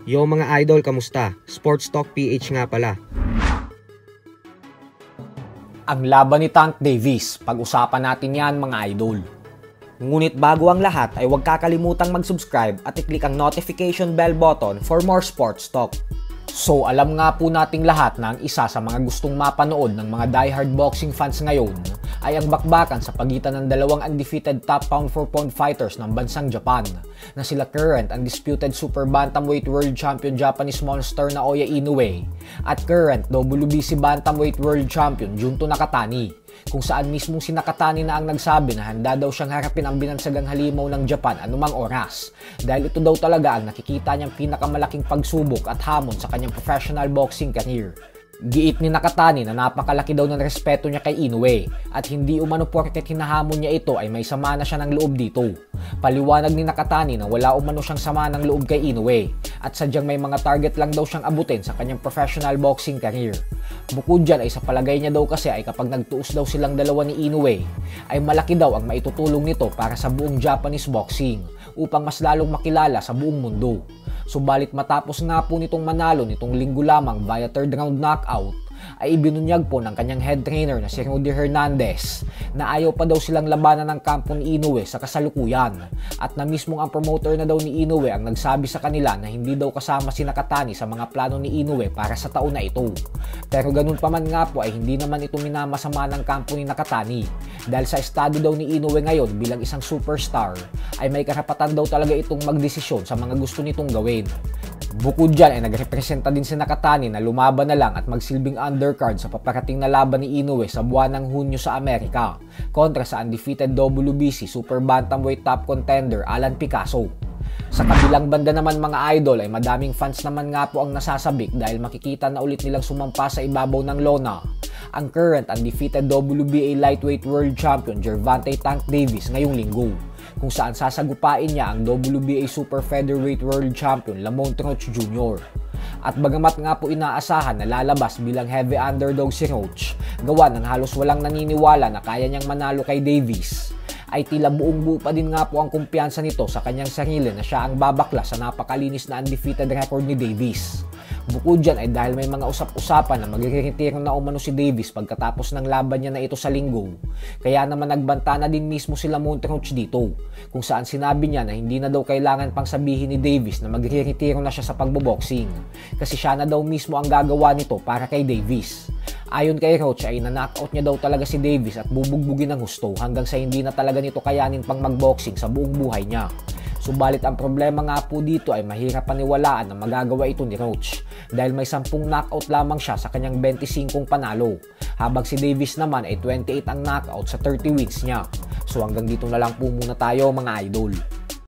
Yo mga idol, kamusta? Sports Talk PH nga pala. Ang laban ni Tank Davis, pag-usapan natin yan mga idol. Ngunit bago ang lahat ay huwag kakalimutang mag-subscribe at i-click ang notification bell button for more sports talk. So alam nga po nating lahat na ang isa sa mga gustong mapanood ng mga diehard boxing fans ngayon ay ang bakbakan sa pagitan ng dalawang undefeated top pound for pound fighters ng bansang Japan na sila current undisputed super bantamweight world champion Japanese monster na Naoya Inoue at current WBC bantamweight world champion Junto Nakatani, kung saan mismong si Nakatani na ang nagsabi na handa daw siyang harapin ang binansagang halimaw ng Japan anumang oras dahil ito daw talaga ang nakikita niyang pinakamalaking pagsubok at hamon sa kanyang professional boxing career. Giit ni Nakatani na napakalaki daw ng respeto niya kay Inoue at hindi umano porket hinahamon niya ito ay may sama na siya ng loob dito. Paliwanag ni Nakatani na wala umano siyang sama ng loob kay Inoue at sadyang may mga target lang daw siyang abutin sa kanyang professional boxing career. Bukod dyan ay sa palagay niya daw kasi ay kapag nagtuos daw silang dalawa ni Inoue ay malaki daw ang maitutulong nito para sa buong Japanese boxing upang mas lalong makilala sa buong mundo. Subalit matapos nga po nitong manalo nitong linggo lamang via third round knockout ay ibinunyag po ng kanyang head trainer na si Rudy Hernandez na ayaw pa daw silang labanan ng kampo ni Inoue sa kasalukuyan at na mismong ang promoter na daw ni Inoue ang nagsabi sa kanila na hindi daw kasama si Nakatani sa mga plano ni Inoue para sa taon na ito. Pero ganun pa man nga po ay hindi naman ito minamasama ng kampo ni Nakatani dahil sa estado daw ni Inoue ngayon bilang isang superstar ay may karapatan daw talaga itong magdesisyon sa mga gusto nitong gawin. Bukod dyan ay nagrepresenta din si Nakatani na lumaban na lang at magsilbing undercard sa paparating na laban ni Inoue sa buwan ng Hunyo sa Amerika kontra sa undefeated WBC super bantamweight top contender Alan Picasso. Sa kabilang banda naman mga idol ay madaming fans naman nga po ang nasasabik dahil makikita na ulit nilang sumampa sa ibabaw ng lona ang current undefeated WBA lightweight world champion Gervonta Tank Davis ngayong linggo, kung saan sasagupain niya ang WBA super featherweight world champion Lamont Roach Jr. At bagamat nga po inaasahan na lalabas bilang heavy underdog si Roach, gawa ng halos walang naniniwala na kaya niyang manalo kay Davis, ay tila buong buo pa din nga po ang kumpiyansa nito sa kanyang sarili na siya ang babakla sa napakalinis na undefeated record ni Davis. Bukod dyan ay dahil may mga usap-usapan na magre-retiro na umano si Davis pagkatapos ng laban niya na ito sa linggo. Kaya naman nagbanta na din mismo si Lamont Roach dito, kung saan sinabi niya na hindi na daw kailangan pang sabihin ni Davis na magre-retiro na siya sa pagboboxing kasi siya na daw mismo ang gagawa nito para kay Davis. Ayon kay Roach ay na-knockout niya daw talaga si Davis at bubugbugin ng husto hanggang sa hindi na talaga nito kayanin pang magboxing sa buong buhay niya. Subalit ang problema nga po dito ay mahirap paniwalaan na magagawa ito ni Roach dahil may 10 knockout lamang siya sa kanyang 25 panalo habang si Davis naman ay 28 ang knockout sa 30 wins niya. So hanggang dito na lang po muna tayo mga idol.